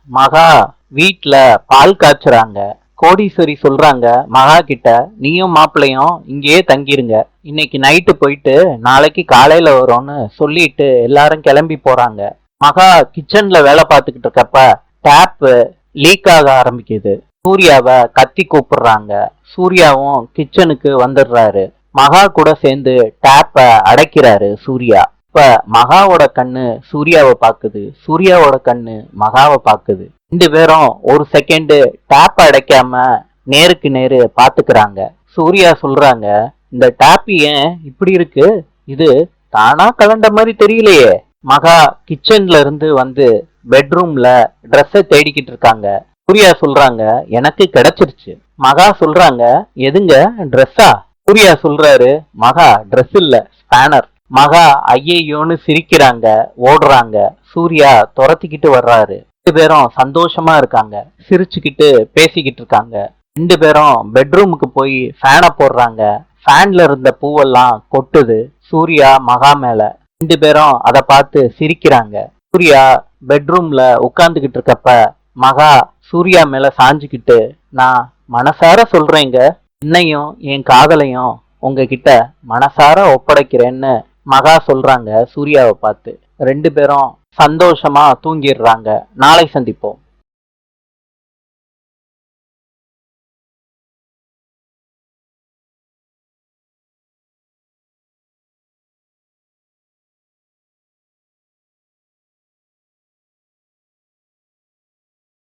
மகா வீட்ல பால் காய்ச்சுறாங்க. கோடீஸ்வரி சொல்றாங்க மகா கிட்ட, நீயும் மாப்பிள்ளையும் இங்கேயே தங்கிருங்க, இன்னைக்கு நைட்டு போயிட்டு நாளைக்கு காலையில வரோன்னு சொல்லிட்டு எல்லாரும் கிளம்பி போறாங்க. மகா கிச்சன்ல வேலை பார்த்துக்கிட்டு இருக்கப்ப டேப் லீக் ஆக ஆரம்பிக்குது. சூர்யாவை கத்தி கூப்பிடுறாங்க. சூர்யாவும் கிச்சனுக்கு வந்துடுறாரு. மகா கூட சேர்ந்து டேப்ப அடைக்கிறாரு சூர்யா. இப்ப மகாவோட கண்ணு சூர்யாவை பாக்குது, சூர்யாவோட கண்ணு மகாவை பாக்குது. ரெண்டு பேரும் ஒரு செகண்ட் டேப்ப அடைக்காம நேருக்கு நேரு பாத்துக்கிறாங்க. சூர்யா சொல்றாங்க, இந்த டேப் ஏன் இப்படி இருக்கு, இது தானா கலண்ட மாதிரி தெரியலையே. மகா கிச்சன்ல இருந்து வந்து பெட்ரூம்ல ட்ரெஸ்ஸை தேடிக்கிட்டு இருக்காங்க. சூர்யா சொல்றாங்க, எனக்கு கிடைச்சிருச்சு. மகா சொல்றாங்க, எதுங்க ட்ரெஸ்ஸா? சூர்யா சொல்றாரு, மகா ட்ரெஸ் இல்ல, ஸ்பேனர். மகா ஐயையோன்னு சிரிக்கிறாங்க, ஓடுறாங்க. சூர்யா துரத்திக்கிட்டு வர்றாரு. ரெண்டு பேரும் சந்தோஷமா இருக்காங்க, சிரிச்சுக்கிட்டு பேசிக்கிட்டு இருக்காங்க. ரெண்டு பேரும் பெட்ரூமுக்கு போய் ஃபேனை போடுறாங்க. ஃபேன்ல இருந்த பூவெல்லாம் கொட்டுது சூர்யா மகா மேல. ரெண்டு பேரும் அதை பார்த்து சிரிக்கிறாங்க. சூர்யா பெட்ரூம்ல உட்கார்ந்துகிட்டு இருக்கப்ப மகா சூர்யா மேல சாஞ்சுக்கிட்டு, நான் மனசார சொல்றேங்க, என்னையும் என் காதலையும் உங்ககிட்ட மனசார ஒப்படைக்கிறேன்னு மகா சொல்றாங்க சூர்யாவை பார்த்து. ரெண்டு பேரும் சந்தோஷமா தூங்கிடுறாங்க. நாளை சந்திப்போம்.